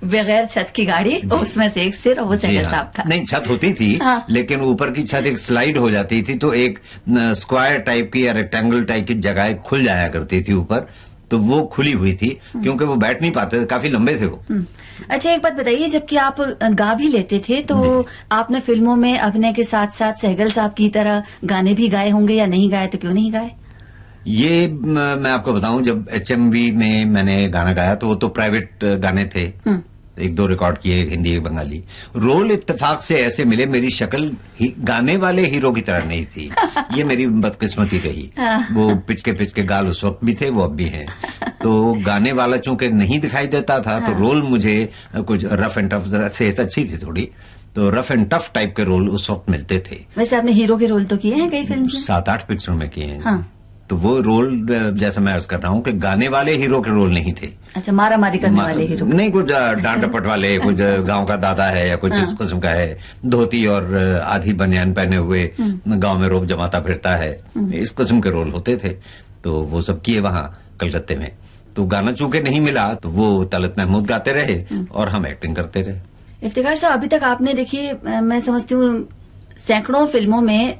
बगैर छत की गाड़ी उसमें से एक सिर और वो साइकिल साहब था। नहीं छत होती थी लेकिन ऊपर की छत एक स्लाइड हो जाती थी तो एक स्क्वायर टाइप की या रेक्टेंगल टाइप की जगह खुल जाया करती थी ऊपर, तो वो खुली हुई थी क्योंकि वो बैठ नहीं पाते थे, काफी लंबे थे वो। अच्छा एक बात बताइए, जबकि आप गा भी लेते थे तो आपने फिल्मों में अभिनय के साथ साथ सहगल साहब की तरह गाने भी गाए होंगे या नहीं गाए? तो क्यों नहीं गाए? ये मैं आपको बताऊं, जब HMV में मैंने गाना गाया तो वो तो प्राइवेट गाने थे, एक दो रिकॉर्ड किए, एक हिंदी एक बंगाली। रोल इत्तेफाक से ऐसे मिले, मेरी शक्ल गाने वाले हीरो की तरह नहीं थी। ये मेरी बदकिस्मती रही। वो पिचके गाल उस वक्त भी थे, वो अब भी हैं। तो गाने वाला चूंकि नहीं दिखाई देता था तो रोल मुझे कुछ रफ एंड टफ, सेहत अच्छी थी थोड़ी, तो रफ एंड टफ टाइप के रोल उस वक्त मिलते थे। वैसे आपने हीरो के रोल तो किए हैं कई फिल्म में? 7-8 पिक्चरों में किए हैं। तो वो रोल जैसा मैं अर्ज कर रहा हूँ कि गाने वाले हीरो के रोल नहीं थे। अच्छा, मारा मारी करने वाले हीरो नहीं, कुछ डांट डपट वाले, कुछ गांव का दादा है या कुछ इस किस्म का है, धोती और आधी बनियान पहने हुए गांव में रोब जमाता फिरता है, इस किस्म के रोल होते थे। तो वो सब किए वहां कलकत्ते में। तो गाना चूंकि नहीं मिला तो वो तलत महमूद गाते रहे और हम एक्टिंग करते रहे। इफ्तिखार साहब, अभी तक आपने देखिए मैं समझती हूँ सैकड़ों फिल्मों में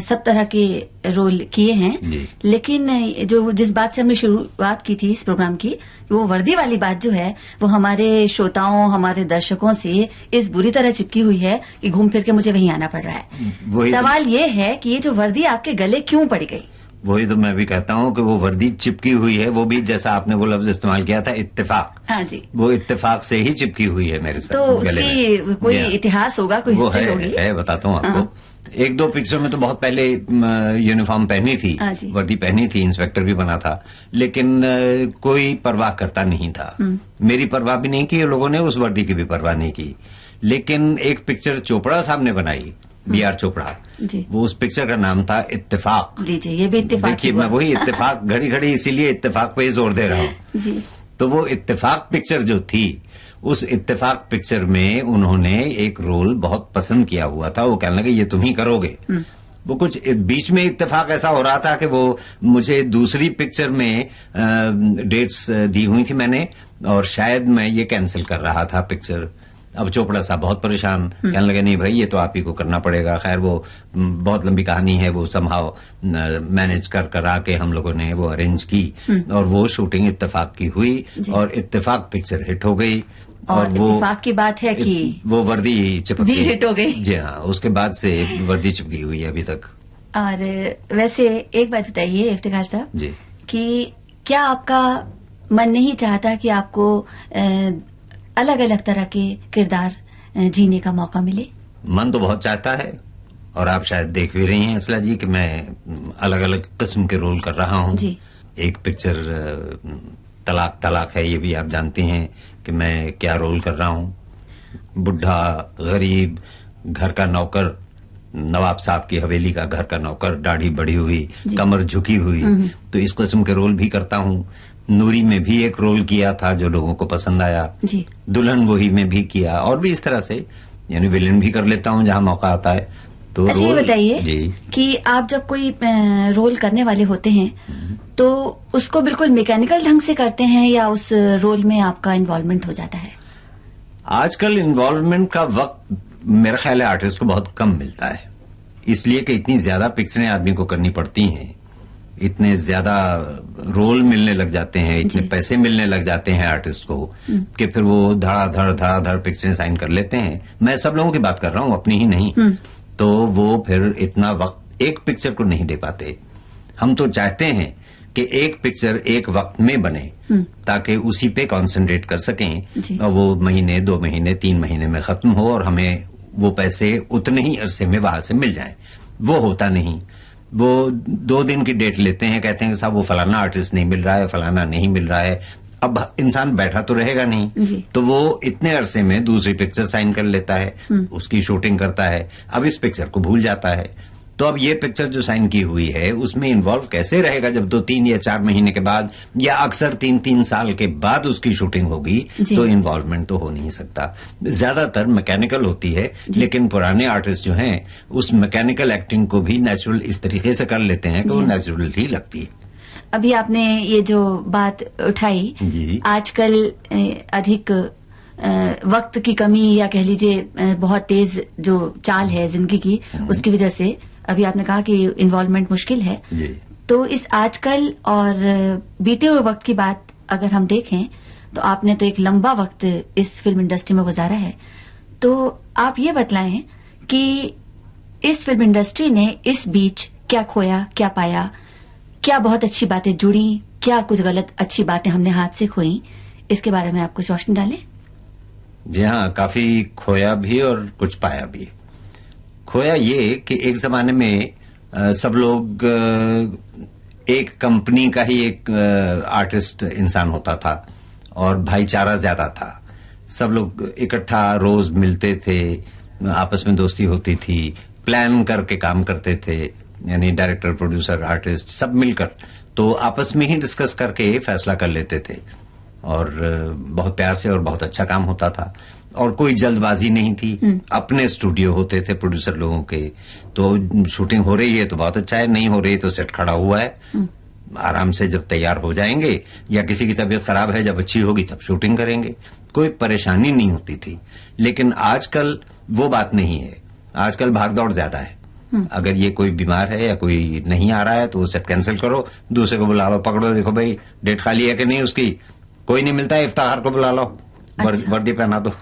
सब तरह के रोल किए हैं, लेकिन जो जिस बात से हमने शुरुआत की थी इस प्रोग्राम की, वो वर्दी वाली बात जो है वो हमारे श्रोताओं, हमारे दर्शकों से इस बुरी तरह चिपकी हुई है कि घूम फिर के मुझे वहीं आना पड़ रहा है। सवाल ये है कि ये जो वर्दी आपके गले क्यों पड़ गई? वही तो मैं भी कहता हूँ कि वो वर्दी चिपकी हुई है, वो भी जैसा आपने वो लफ्ज इस्तेमाल किया था इत्तेफाक। हाँ जी, वो इत्तेफाक से ही चिपकी हुई है मेरे साथ। तो उसकी कोई इतिहास होगा, कोई हिस्ट्री होगी? है, बताता हूँ आपको। एक दो पिक्चर में तो बहुत पहले यूनिफॉर्म पहनी थी, वर्दी पहनी थी, इंस्पेक्टर भी बना था, लेकिन कोई परवाह करता नहीं था। मेरी परवाह भी नहीं की, लोगों ने उस वर्दी की भी परवाह नहीं की। लेकिन एक पिक्चर चोपड़ा साहब ने बनाई, BR चोपड़ा, वो उस पिक्चर का नाम था इत्तेफाक। लीजिए, ये भी इत्तेफाक। देखिए, मैं वही इत्तेफाक घड़ी घड़ी इसीलिए इत्तेफाक पे ही जोर दे रहा हूँ। तो वो इत्तेफाक पिक्चर जो थी, उस इत्तेफाक पिक्चर में उन्होंने एक रोल बहुत पसंद किया हुआ था। वो कहने लगे ये तुम ही करोगे। वो कुछ बीच में इत्तेफाक ऐसा हो रहा था कि वो मुझे दूसरी पिक्चर में डेट्स दी हुई थी मैंने, और शायद मैं ये कैंसिल कर रहा था पिक्चर। अब चोपड़ा साहब बहुत परेशान, कहने लगे नहीं भाई ये तो आप ही को करना पड़ेगा। खैर वो बहुत लंबी कहानी है, वो समहाउ मैनेज करा के हम लोगों ने वो अरेंज की और वो शूटिंग इत्तेफाक की हुई और इत्तेफाक पिक्चर हिट हो गई। और वो इत्तेफाक की बात है कि वो वर्दी चिपक गई, हिट हो गई। जी हाँ, उसके बाद से वर्दी चिपकी हुई है अभी तक। और वैसे एक बात बताइए इफ्तिखार साहब जी, कि क्या आपका मन नहीं चाहता कि आपको अलग अलग तरह के किरदार जीने का मौका मिले? मन तो बहुत चाहता है, और आप शायद देख भी रही हैं असला जी कि मैं अलग अलग किस्म के रोल कर रहा हूँ। एक पिक्चर तलाक तलाक है, ये भी आप जानती हैं कि मैं क्या रोल कर रहा हूँ। बुढ़ा, गरीब, घर का नौकर, नवाब साहब की हवेली का घर का नौकर, दाढ़ी बढ़ी हुई, कमर झुकी हुई, तो इस किस्म के रोल भी करता हूँ। नूरी में भी एक रोल किया था जो लोगों को पसंद आया, दुल्हन वही में भी किया, और भी इस तरह से यानी विलेन भी कर लेता हूँ जहाँ मौका आता है। तो अच्छा, ये बताइए कि आप जब कोई रोल करने वाले होते हैं तो उसको बिल्कुल मैकेनिकल ढंग से करते हैं या उस रोल में आपका इन्वॉल्वमेंट हो जाता है? आजकल इन्वॉल्वमेंट का वक्त मेरा ख्याल है आर्टिस्ट को बहुत कम मिलता है, इसलिए कि इतनी ज्यादा पिक्चरें आदमी को करनी पड़ती हैं, इतने ज्यादा रोल मिलने लग जाते हैं, इतने पैसे मिलने लग जाते हैं आर्टिस्ट को कि फिर वो धड़ाधड़ पिक्चरें साइन कर लेते हैं। मैं सब लोगों की बात कर रहा हूँ, अपनी ही नहीं। तो वो फिर इतना वक्त एक पिक्चर को नहीं दे पाते। हम तो चाहते हैं कि एक पिक्चर एक वक्त में बने ताकि उसी पे कंसंट्रेट कर सकें और वो महीने 2 महीने 3 महीने में खत्म हो और हमें वो पैसे उतने ही अरसे में वहां से मिल जाएं। वो होता नहीं। वो 2 दिन की डेट लेते हैं, कहते हैं कि साहब वो फलाना आर्टिस्ट नहीं मिल रहा है, फलाना नहीं मिल रहा है। अब इंसान बैठा तो रहेगा नहीं, तो वो इतने अरसे में दूसरी पिक्चर साइन कर लेता है, उसकी शूटिंग करता है, अब इस पिक्चर को भूल जाता है। तो अब ये पिक्चर जो साइन की हुई है उसमें इन्वॉल्व कैसे रहेगा जब 2-3 या 4 महीने के बाद या अक्सर 3-3 साल के बाद उसकी शूटिंग होगी, तो इन्वॉल्वमेंट तो हो नहीं सकता। ज्यादातर मैकेनिकल होती है, लेकिन पुराने आर्टिस्ट जो हैं उस मैकेनिकल एक्टिंग को भी नेचुरल इस तरीके से कर लेते हैं कि वो नेचुरल ही लगती है। अभी आपने ये जो बात उठाई, आजकल अधिक वक्त की कमी या कह लीजिए बहुत तेज जो चाल है जिंदगी की, उसकी वजह से अभी आपने कहा कि इन्वॉल्वमेंट मुश्किल है। तो इस आजकल और बीते हुए वक्त की बात अगर हम देखें तो आपने तो एक लंबा वक्त इस फिल्म इंडस्ट्री में गुजारा है, तो आप ये बतलाएं कि इस फिल्म इंडस्ट्री ने इस बीच क्या खोया, क्या पाया, क्या बहुत अच्छी बातें जुड़ी, क्या कुछ गलत अच्छी बातें हमने हाथ से खोई, इसके बारे में आप कुछ रोशनी डालें। जी हाँ, काफी खोया भी और कुछ पाया भी। खोया ये कि एक जमाने में सब लोग एक कंपनी का ही एक आर्टिस्ट इंसान होता था और भाईचारा ज्यादा था। सब लोग इकट्ठा रोज मिलते थे, आपस में दोस्ती होती थी, प्लान करके काम करते थे, यानी डायरेक्टर, प्रोड्यूसर, आर्टिस्ट सब मिलकर तो आपस में ही डिस्कस करके फैसला कर लेते थे और बहुत प्यार से और बहुत अच्छा काम होता था और कोई जल्दबाजी नहीं थी। अपने स्टूडियो होते थे प्रोड्यूसर लोगों के, तो शूटिंग हो रही है तो बहुत अच्छा है, नहीं हो रही तो सेट खड़ा हुआ है, आराम से जब तैयार हो जाएंगे या किसी की तबीयत खराब है जब अच्छी होगी तब शूटिंग करेंगे, कोई परेशानी नहीं होती थी। लेकिन आजकल वो बात नहीं है, आजकल भागदौड़ ज्यादा है। अगर ये कोई बीमार है या कोई नहीं आ रहा है तो वो सेट कैंसिल करो, दूसरे को बुला लो, पकड़ो, देखो भाई डेट खाली है कि नहीं उसकी, कोई नहीं मिलता है, इफ्तार को बुला लो, वर्दी पहना दो।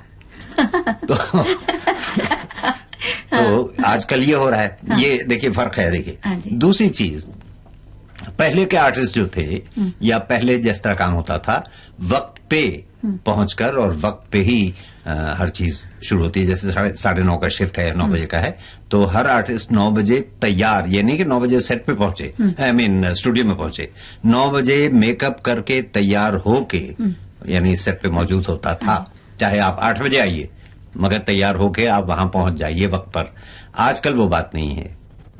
तो आजकल ये हो रहा है। ये देखिए फर्क है। देखिए दूसरी चीज, पहले के आर्टिस्ट जो थे या पहले जिस तरह काम होता था, वक्त पे पहुंचकर और वक्त पे ही हर चीज शुरू होती है। जैसे 9:30 का शिफ्ट है, 9 बजे का है, तो हर आर्टिस्ट 9 बजे तैयार, ये नहीं कि 9 बजे सेट पे पहुंचे, आई मीन स्टूडियो में पहुंचे, 9 बजे मेकअप करके तैयार होके यानी सेट पे मौजूद होता था। चाहे आप 8 बजे आइए मगर तैयार होके आप वहां पहुंच जाइए वक्त पर। आजकल वो बात नहीं है।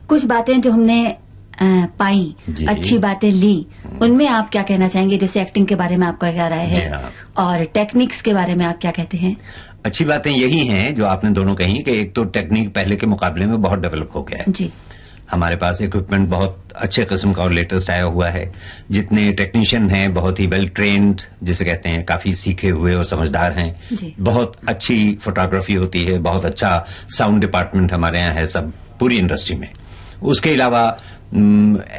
कुछ बातें जो हमने पाई, अच्छी बातें ली, उनमें आप क्या कहना चाहेंगे? जैसे एक्टिंग के बारे में आपका क्या राय है और टेक्निक्स के बारे में आप क्या कहते हैं? अच्छी बातें यही हैं जो आपने दोनों कही कि एक तो टेक्निक पहले के मुकाबले में बहुत डेवलप हो गया है जी। हमारे पास इक्विपमेंट बहुत अच्छे किस्म का और लेटेस्ट आया हुआ है। जितने टेक्नीशियन हैं बहुत ही वेल ट्रेन्ड, जिसे कहते हैं, काफी सीखे हुए और समझदार हैं। बहुत अच्छी फोटोग्राफी होती है, बहुत अच्छा साउंड डिपार्टमेंट हमारे यहाँ है, सब पूरी इंडस्ट्री में। उसके अलावा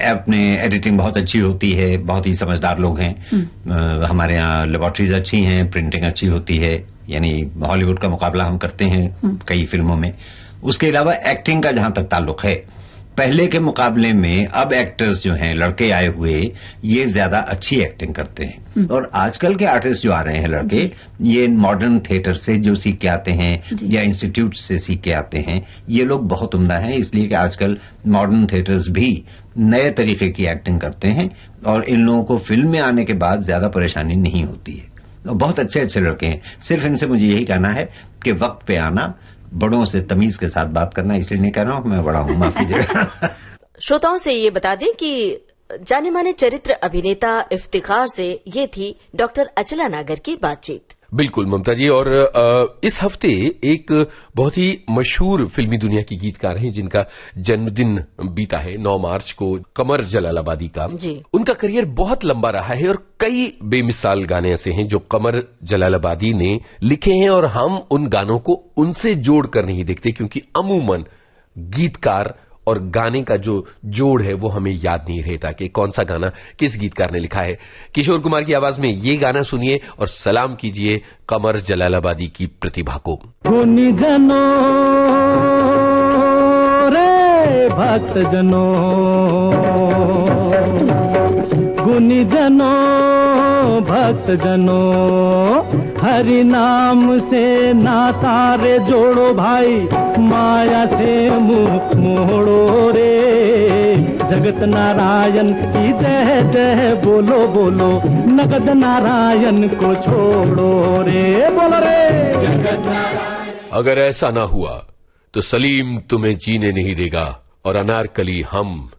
अपने एडिटिंग बहुत अच्छी होती है, बहुत ही समझदार लोग हैं। हमारे यहाँ लेबोरेटरीज अच्छी हैं, प्रिंटिंग अच्छी होती है, यानी हॉलीवुड का मुकाबला हम करते हैं कई फिल्मों में। उसके अलावा एक्टिंग का जहां तक ताल्लुक है, पहले के मुकाबले में अब एक्टर्स जो हैं, लड़के आए हुए, ये ज्यादा अच्छी एक्टिंग करते हैं। और आजकल के आर्टिस्ट जो आ रहे हैं लड़के, ये मॉडर्न थिएटर से जो सीख के आते हैं या इंस्टीट्यूट से सीख के आते हैं, ये लोग बहुत उम्दा हैं। इसलिए कि आजकल मॉडर्न थिएटर्स भी नए तरीके की एक्टिंग करते हैं और इन लोगों को फिल्म में आने के बाद ज्यादा परेशानी नहीं होती है। बहुत अच्छे अच्छे लड़के हैं। सिर्फ इनसे मुझे यही कहना है कि वक्त पे आना, बड़ों से तमीज के साथ बात करना। इसलिए नहीं कह रहा हूं मैं बड़ा हूं, माफ कीजिएगा। श्रोताओं से ये बता दें कि जाने माने चरित्र अभिनेता इफ्तिखार से ये थी डॉक्टर अचला नागर की बातचीत। बिल्कुल ममता जी। और इस हफ्ते एक बहुत ही मशहूर फिल्मी दुनिया की गीतकार हैं जिनका जन्मदिन बीता है 9 मार्च को, कमर जलालाबादी का जी। उनका करियर बहुत लंबा रहा है और कई बेमिसाल गाने ऐसे हैं जो कमर जलालाबादी ने लिखे हैं और हम उन गानों को उनसे जोड़कर नहीं देखते, क्योंकि अमूमन गीतकार और गाने का जो जोड़ है वो हमें याद नहीं रहता कि कौन सा गाना किस गीतकार ने लिखा है। किशोर कुमार की आवाज में ये गाना सुनिए और सलाम कीजिए कमर जलालाबादी की प्रतिभा को। गुनी जनो रे भक्त जनो, गुनी जनो भक्त जनो, हरि नाम से नाता रे जोड़ो भाई, माया से मुंह मोड़ो रे। जगत नारायण की जय जय बोलो बोलो, नगद नारायण को छोड़ो रे, बोलो रे जगत नारायण। अगर ऐसा ना हुआ तो सलीम तुम्हें जीने नहीं देगा और अनारकली हम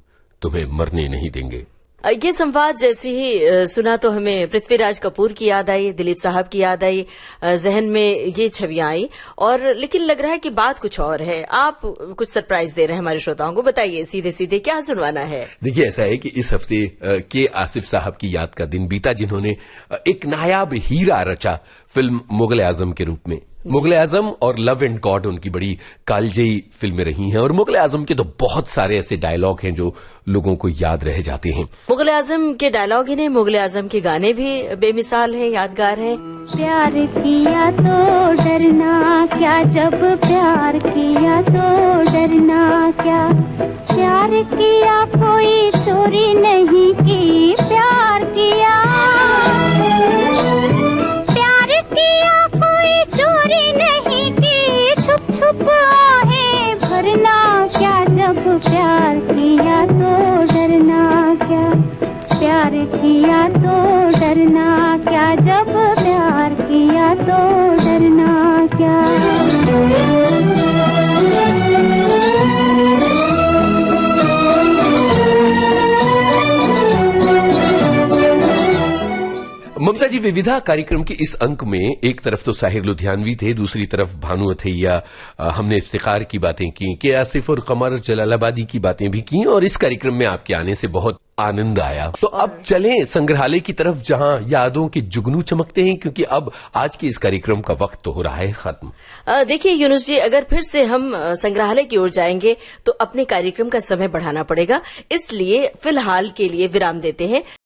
तुम्हें मरने नहीं देंगे। ये संवाद जैसे ही सुना तो हमें पृथ्वीराज कपूर की याद आई, दिलीप साहब की याद आई, जहन में ये छवियां आई। और लेकिन लग रहा है कि बात कुछ और है। आप कुछ सरप्राइज दे रहे हैं हमारे श्रोताओं को, बताइए सीधे सीधे क्या सुनवाना है। देखिए ऐसा है कि इस हफ्ते के आसिफ साहब की याद का दिन बीता, जिन्होंने एक नायाब हीरा रचा फिल्म मुगल आजम के रूप में। मुगल आजम और लव एंड गॉड उनकी बड़ी कालजयी फिल्में रही हैं और मुगल आजम के तो बहुत सारे ऐसे डायलॉग हैं जो लोगों को याद रह जाते हैं। मुगल आजम के डायलॉग ही नहीं, मुगल आजम के गाने भी बेमिसाल हैं, यादगार हैं। प्यार किया तो डरना क्या, जब प्यार किया तो डरना क्या, प्यार किया कोई चोरी नहीं की, प्यार किया, प्यार किया कोई चोरी नहीं की, छुप छुप आहें भरना क्या, जब प्यार किया तो डरना क्या, प्यार किया तो डरना क्या, जब प्यार किया तो डरना क्या। ममता जी, विविधा कार्यक्रम के इस अंक में एक तरफ तो साहिर लुधियानवी थे, दूसरी तरफ भानु अथैया, हमने इफ्तिखार की बातें की, के आसिफ और कमर जलालाबादी की बातें भी की और इस कार्यक्रम में आपके आने से बहुत आनंद आया। तो अब चलें संग्रहालय की तरफ, जहां यादों के जुगनू चमकते हैं, क्योंकि अब आज के इस कार्यक्रम का वक्त तो हो रहा है खत्म। देखिए यूनुस जी, अगर फिर से हम संग्रहालय की ओर जाएंगे तो अपने कार्यक्रम का समय बढ़ाना पड़ेगा, इसलिए फिलहाल के लिए विराम देते हैं।